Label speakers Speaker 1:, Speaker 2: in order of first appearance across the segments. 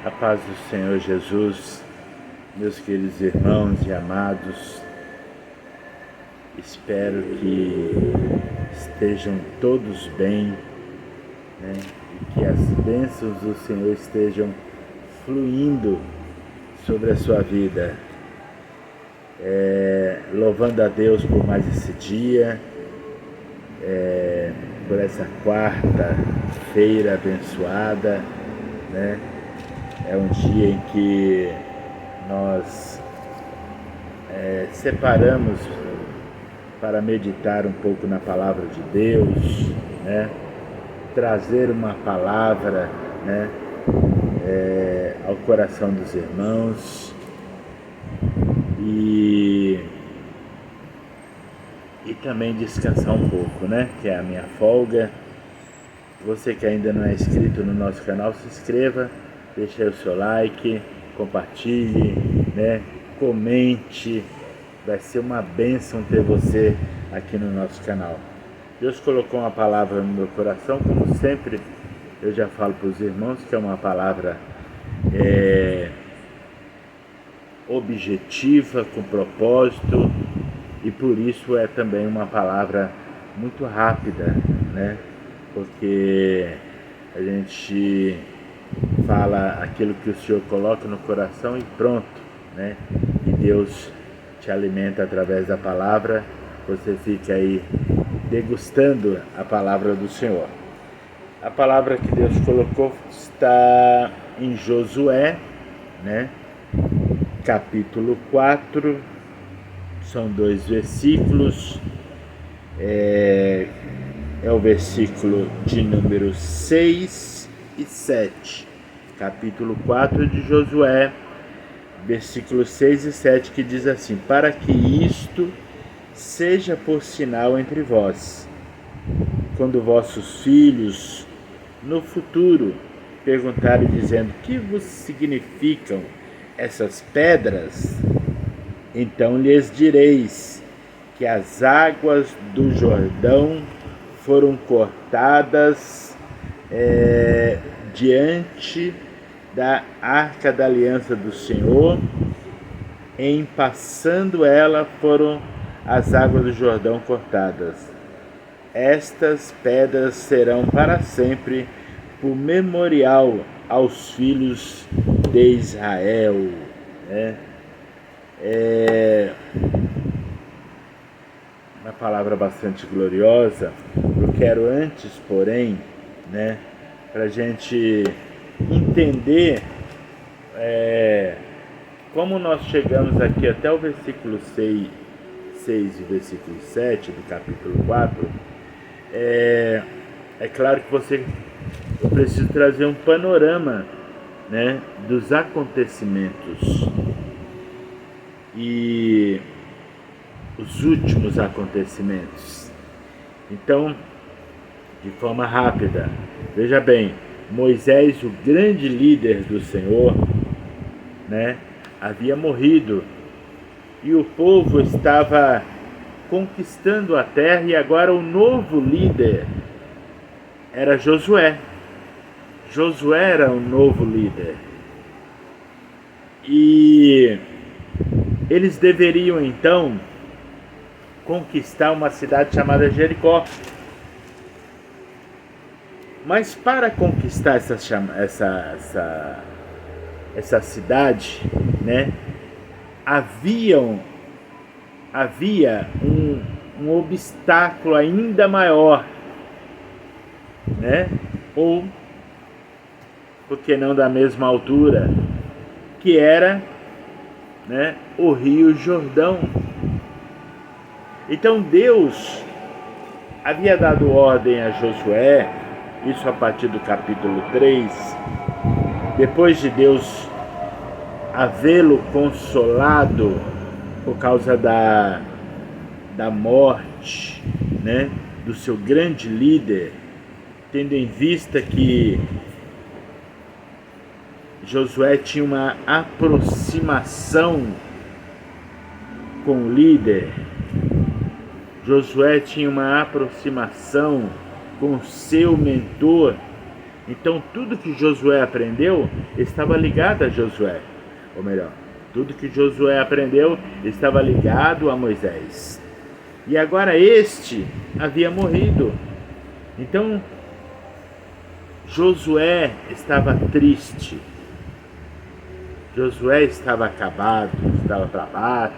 Speaker 1: A paz do Senhor Jesus, meus queridos irmãos e amados, espero que estejam todos bem, né? E que as bênçãos do Senhor estejam fluindo sobre a sua vida. Louvando a Deus por mais esse dia, por essa quarta-feira abençoada, né? É um dia em que nós separamos para meditar um pouco na palavra de Deus, né? Trazer uma palavra, né? Ao coração dos irmãos e também descansar um pouco, né? Que é a minha folga. Você que ainda não é inscrito no nosso canal, se inscreva, deixe aí o seu like, compartilhe, né? Comente. Vai ser uma bênção ter você aqui no nosso canal. Deus colocou uma palavra no meu coração, como sempre eu já falo para os irmãos, que é uma palavra objetiva, com propósito, e por isso é também uma palavra muito rápida, né? Porque a gente fala aquilo que o Senhor coloca no coração e pronto, né? E Deus te alimenta através da palavra, você fica aí degustando a palavra do Senhor. A palavra que Deus colocou está em Josué, né? Capítulo 4, são 2 versículos, é o versículo de número 6 e 7, capítulo 4 de Josué, versículos 6 e 7, que diz assim: para que isto seja por sinal entre vós, quando vossos filhos no futuro perguntarem dizendo: que vos significam essas pedras? Então lhes direis que as águas do Jordão foram cortadas diante da arca da aliança do Senhor. Em passando ela, foram as águas do Jordão cortadas. Estas pedras serão para sempre por memorial aos filhos de Israel. Uma palavra bastante gloriosa. Eu quero antes, porém, né, para a gente entender como nós chegamos aqui até o versículo 6 e versículo 7 do capítulo 4, é claro que eu preciso trazer um panorama, né, dos acontecimentos e os últimos acontecimentos. Então, de forma rápida, veja bem, Moisés, o grande líder do Senhor, né, havia morrido e o povo estava conquistando a terra, e agora o novo líder era Josué. Josué era o novo líder e eles deveriam então conquistar uma cidade chamada Jericó. Mas para conquistar essa cidade, né, havia um obstáculo ainda maior, né, ou porque não da mesma altura, que era, né, o Rio Jordão. Então Deus havia dado ordem a Josué, isso a partir do capítulo 3, depois de Deus havê-lo consolado por causa da morte, né, do seu grande líder, tendo em vista que Josué tinha uma aproximação com o líder, Josué tinha uma aproximação com seu mentor, Então tudo que Josué aprendeu estava ligado a Josué. Ou melhor, tudo que Josué aprendeu estava ligado a Moisés. E agora este havia morrido. Então Josué estava triste. Josué estava acabado, estava para baixo.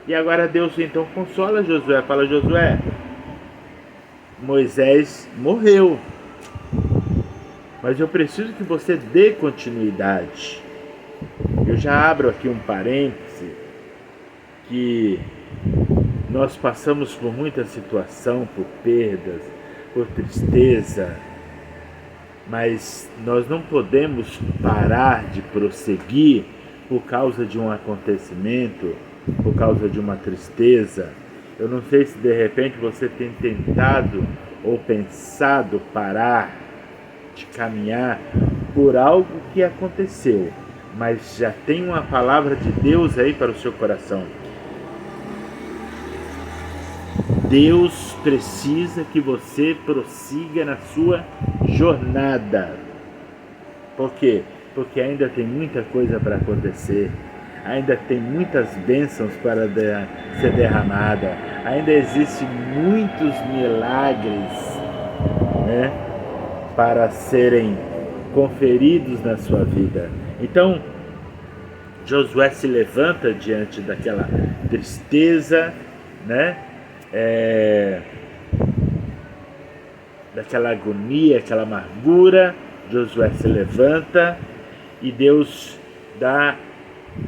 Speaker 1: E agora Deus então consola Josué, fala: Josué, Moisés morreu, mas eu preciso que você dê continuidade. Eu já abro aqui um parêntese, que nós passamos por muita situação, por perdas, por tristeza, mas nós não podemos parar de prosseguir por causa de um acontecimento, por causa de uma tristeza. Eu não sei se de repente você tem tentado ou pensado parar de caminhar por algo que aconteceu, mas já tem uma palavra de Deus aí para o seu coração. Deus precisa que você prossiga na sua jornada. Por quê? Porque ainda tem muita coisa para acontecer, ainda tem muitas bênçãos para ser derramada, ainda existem muitos milagres, né, para serem conferidos na sua vida. Então, Josué se levanta diante daquela tristeza, né, daquela agonia, aquela amargura. Josué se levanta e Deus dá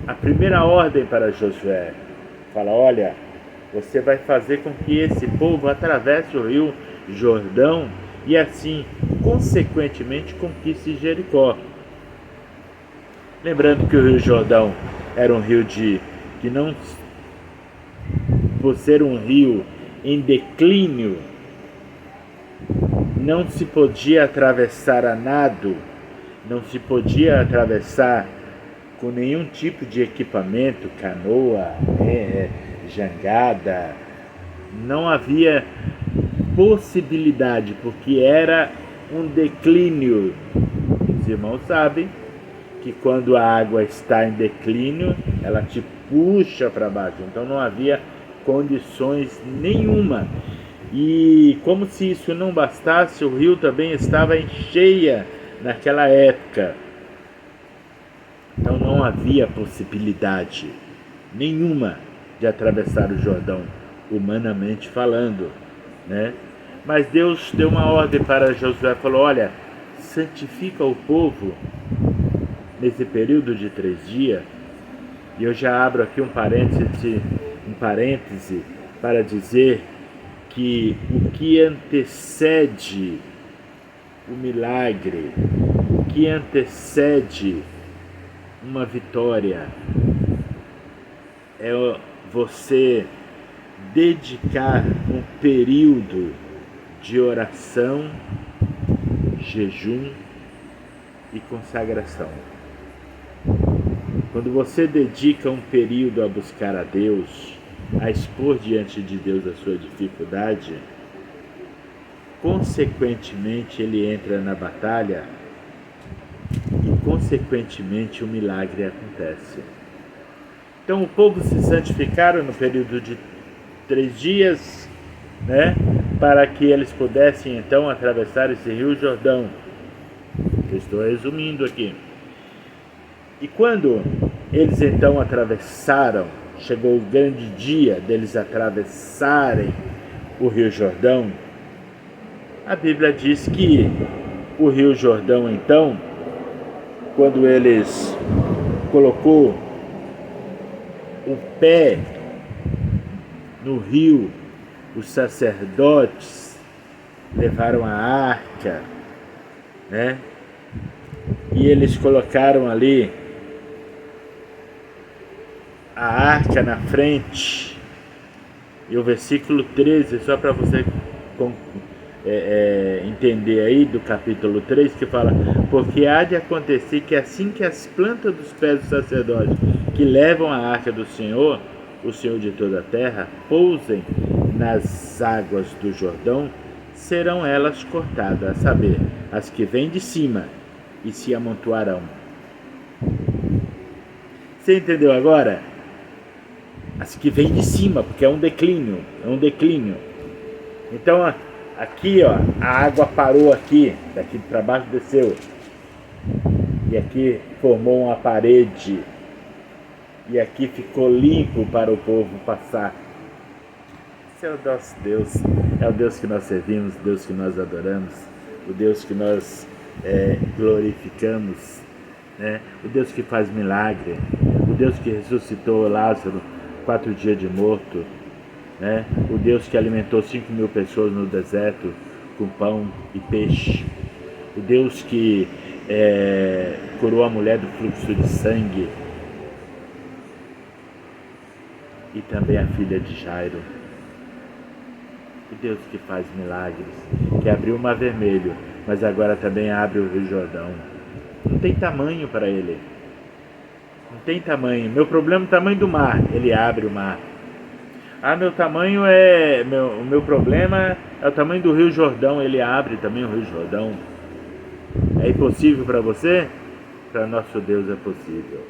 Speaker 1: a primeira ordem para Josué. Fala: olha, você vai fazer com que esse povo atravesse o rio Jordão e assim, consequentemente, conquiste Jericó. Lembrando que o rio Jordão era um rio que não, por ser um rio em declínio, não se podia atravessar a nado, não se podia atravessar com nenhum tipo de equipamento, canoa, jangada. Não havia possibilidade, porque era um declínio. Os irmãos sabem que quando a água está em declínio, ela te puxa para baixo. Então não havia condições nenhuma. E como se isso não bastasse, o rio também estava em cheia naquela época. Então não havia possibilidade nenhuma de atravessar o Jordão, humanamente falando, né? Mas Deus deu uma ordem para Josué, falou: olha, santifica o povo nesse período de 3 dias. E eu já abro aqui um parêntese para dizer que o que antecede o milagre, o que antecede uma vitória, é você dedicar um período de oração, jejum e consagração. Quando você dedica um período a buscar a Deus, a expor diante de Deus a sua dificuldade, consequentemente ele entra na batalha e consequentemente o milagre acontece. Então o povo se santificaram no período de 3 dias, né, para que eles pudessem então atravessar esse rio Jordão. Eu estou resumindo aqui. E quando eles então atravessaram, chegou o grande dia deles atravessarem o rio Jordão, a Bíblia diz que o rio Jordão então, quando eles colocou o pé no rio, os sacerdotes levaram a arca, né? E eles colocaram ali a arca na frente. E o versículo 13, só para você entender aí, do capítulo 3, que fala: porque há de acontecer que assim que as plantas dos pés dos sacerdotes que levam a arca do Senhor, o Senhor de toda a terra, pousem nas águas do Jordão, serão elas cortadas, a saber, as que vêm de cima e se amontoarão. Você entendeu agora? As que vêm de cima, porque é um declínio. Então aqui, ó, a água parou aqui, daqui para baixo desceu. E aqui formou uma parede. E aqui ficou limpo para o povo passar. Esse é o nosso Deus. É o Deus que nós servimos, o Deus que nós adoramos, o Deus que nós glorificamos, né? O Deus que faz milagre, o Deus que ressuscitou Lázaro 4 dias de morto, né? O Deus que alimentou 5.000 pessoas no deserto com pão e peixe, o Deus que curou a mulher do fluxo de sangue e também a filha de Jairo, o Deus que faz milagres, que abriu o Mar Vermelho, mas agora também abre o Rio Jordão. Não tem tamanho para ele. Não tem tamanho. Meu problema é o tamanho do mar. Ele abre o mar. O meu problema é o tamanho do Rio Jordão. Ele abre também o Rio Jordão. É impossível para você? Para nosso Deus é possível.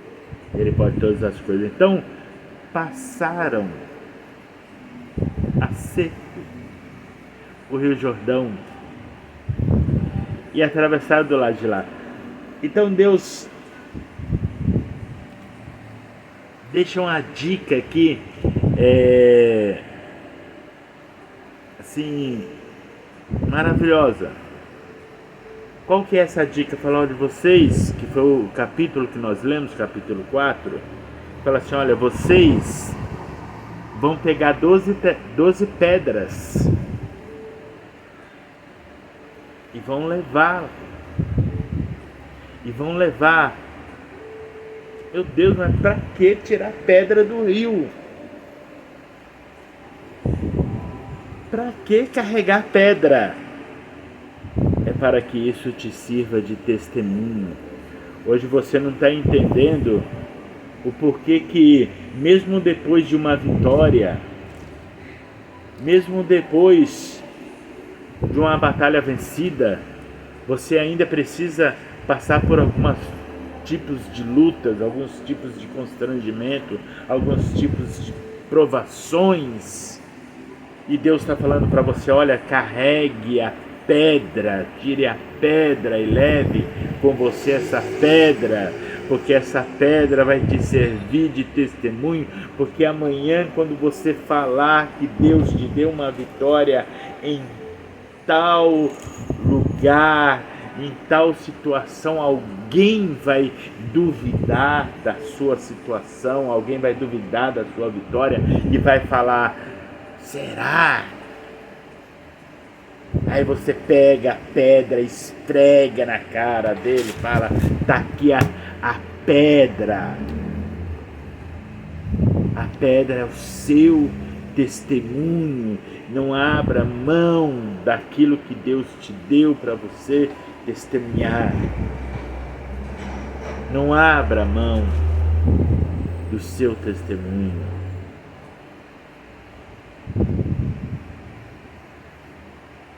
Speaker 1: Ele pode todas as coisas. Então, passaram a seco o Rio Jordão e atravessaram do lado de lá. Então Deus deixa uma dica aqui, assim, maravilhosa. Qual que é essa dica? Falar de vocês, que foi o capítulo que nós lemos, capítulo 4, fala assim, olha, vocês vão pegar 12 pedras e vão levar. Meu Deus, mas pra que tirar pedra do rio? Pra que carregar pedra? É para que isso te sirva de testemunho. Hoje você não está entendendo o porquê que, mesmo depois de uma vitória, mesmo depois de uma batalha vencida, você ainda precisa passar por alguns tipos de lutas, alguns tipos de constrangimento, alguns tipos de provações. E Deus está falando para você, olha, carregue a pedra, tire a pedra e leve com você essa pedra, porque essa pedra vai te servir de testemunho, porque amanhã, quando você falar que Deus te deu uma vitória em tal lugar, em tal situação, alguém vai duvidar da sua situação, alguém vai duvidar da sua vitória e vai falar, será? Aí você pega a pedra, esfrega na cara dele, fala, tá aqui a pedra. A pedra é o seu testemunho. Não abra mão daquilo que Deus te deu para você testemunhar. Não abra mão do seu testemunho.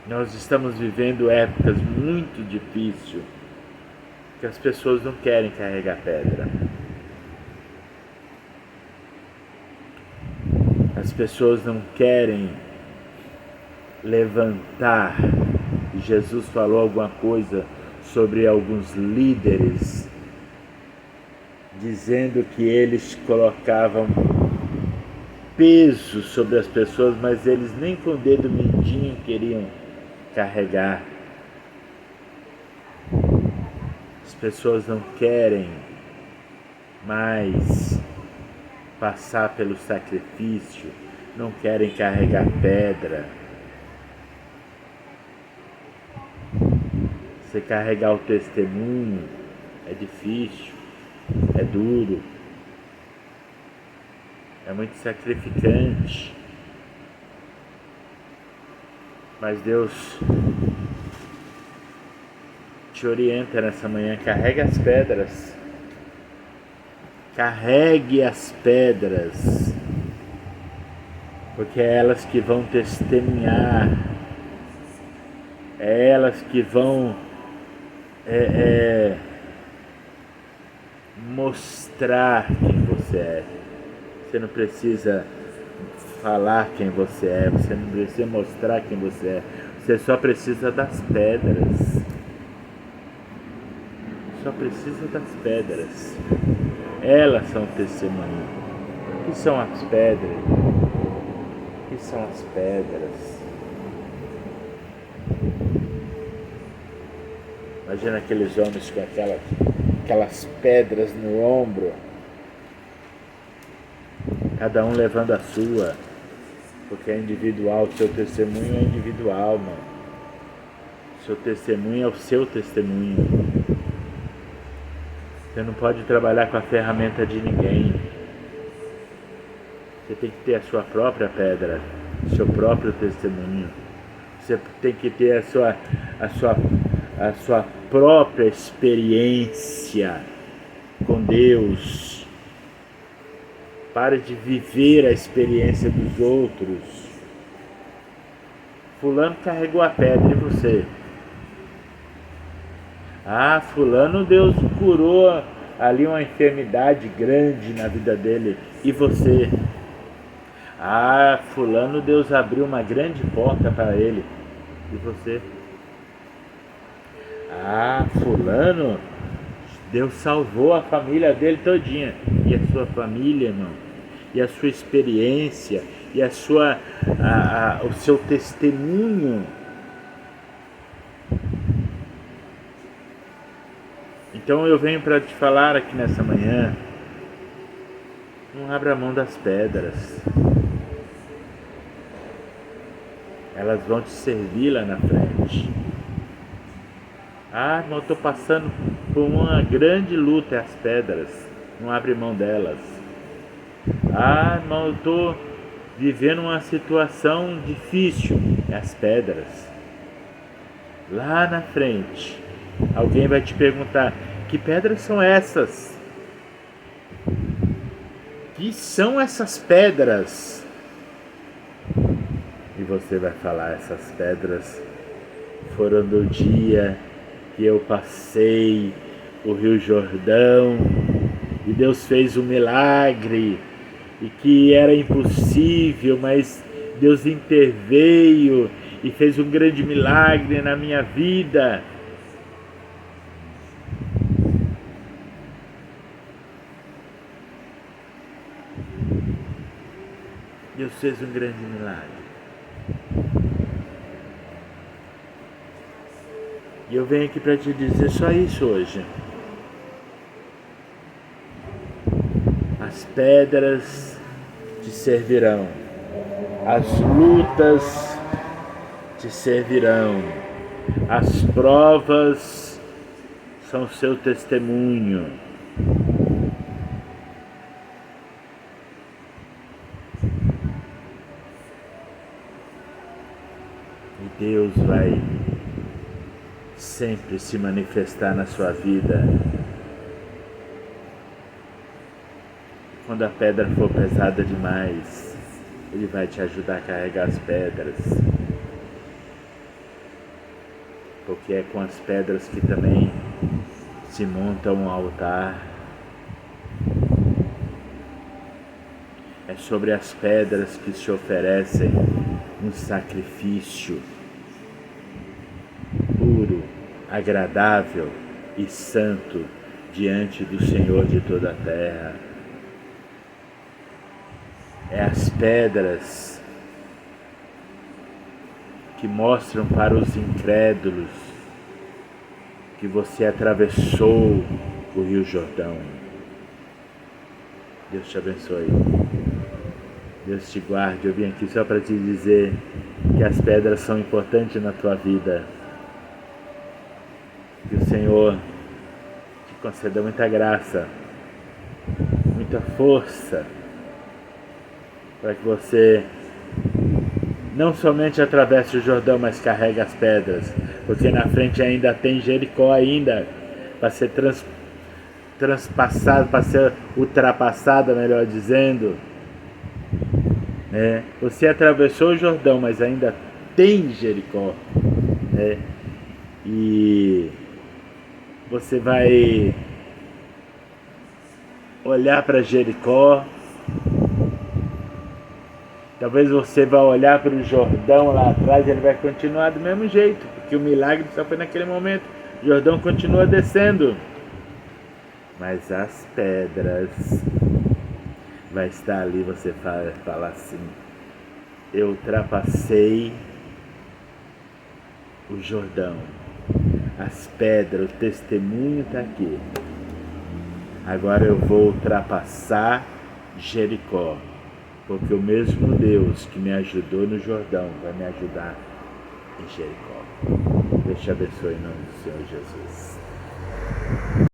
Speaker 1: Nós estamos vivendo épocas muito difíceis, que as pessoas não querem carregar pedra. As pessoas não querem levantar. Jesus falou alguma coisa sobre alguns líderes, dizendo que eles colocavam peso sobre as pessoas, mas eles nem com o dedo mindinho queriam carregar. As pessoas não querem mais passar pelo sacrifício, não querem carregar pedra. Você carregar o testemunho é difícil, é duro, é muito sacrificante. Mas Deus te orienta nessa manhã, carrega as pedras. Carregue as pedras, porque é elas que vão testemunhar é elas que vão mostrar quem você é. Você não precisa falar quem você é, você não precisa mostrar quem você é, você só precisa das pedras. Só precisa das pedras. Elas são testemunho. O que são as pedras? O que são as pedras? Imagina aqueles homens com aquelas pedras no ombro, cada um levando a sua, porque é individual, o seu testemunho é individual, mano. O seu testemunho é o seu testemunho. Você não pode trabalhar com a ferramenta de ninguém. Você tem que ter a sua própria pedra, o seu próprio testemunho. Você tem que ter a sua própria experiência com Deus. Pare de viver a experiência dos outros. Fulano carregou a pedra, e você? Ah, fulano, Deus curou ali uma enfermidade grande na vida dele, e você? Ah, fulano, Deus abriu uma grande porta para ele, e você? Ah, fulano, Deus salvou a família dele todinha, e a sua família, irmão? E a sua experiência, e o seu testemunho? Então eu venho para te falar aqui nessa manhã, não abra mão das pedras. Elas vão te servir lá na frente. Ah, irmão, eu estou passando por uma grande luta, é as pedras. Não abre mão delas. Ah, irmão, eu estou vivendo uma situação difícil, é as pedras. Lá na frente, alguém vai te perguntar: que pedras são essas? Que são essas pedras? E você vai falar: essas pedras foram do dia que eu passei o Rio Jordão e Deus fez um milagre, e que era impossível, mas Deus interveio e fez um grande milagre na minha vida. Deus fez um grande milagre. E eu venho aqui para te dizer só isso hoje. As pedras te servirão. As lutas te servirão. As provas são seu testemunho. E Deus vai sempre se manifestar na sua vida. Quando a pedra for pesada demais, Ele vai te ajudar a carregar as pedras. Porque é com as pedras que também se monta um altar. É sobre as pedras que se oferecem um sacrifício puro, agradável e santo diante do Senhor de toda a terra. É as pedras que mostram para os incrédulos que você atravessou o Rio Jordão. Deus te abençoe. Deus te guarde. Eu vim aqui só para te dizer que as pedras são importantes na tua vida. Que o Senhor te conceda muita graça, muita força, para que você não somente atravesse o Jordão, mas carregue as pedras, porque na frente ainda tem Jericó ainda para ser transpassado, para ser ultrapassada, melhor dizendo. Você atravessou o Jordão, mas ainda tem Jericó. e você vai olhar para Jericó. Talvez você vá olhar para o Jordão lá atrás, ele vai continuar do mesmo jeito, porque o milagre só foi naquele momento. O Jordão continua descendo, mas as pedras vai estar ali. Você fala assim: eu ultrapassei o Jordão, as pedras, o testemunho está aqui. Agora eu vou ultrapassar Jericó, porque o mesmo Deus que me ajudou no Jordão vai me ajudar em Jericó. Deus te abençoe em nome do Senhor Jesus.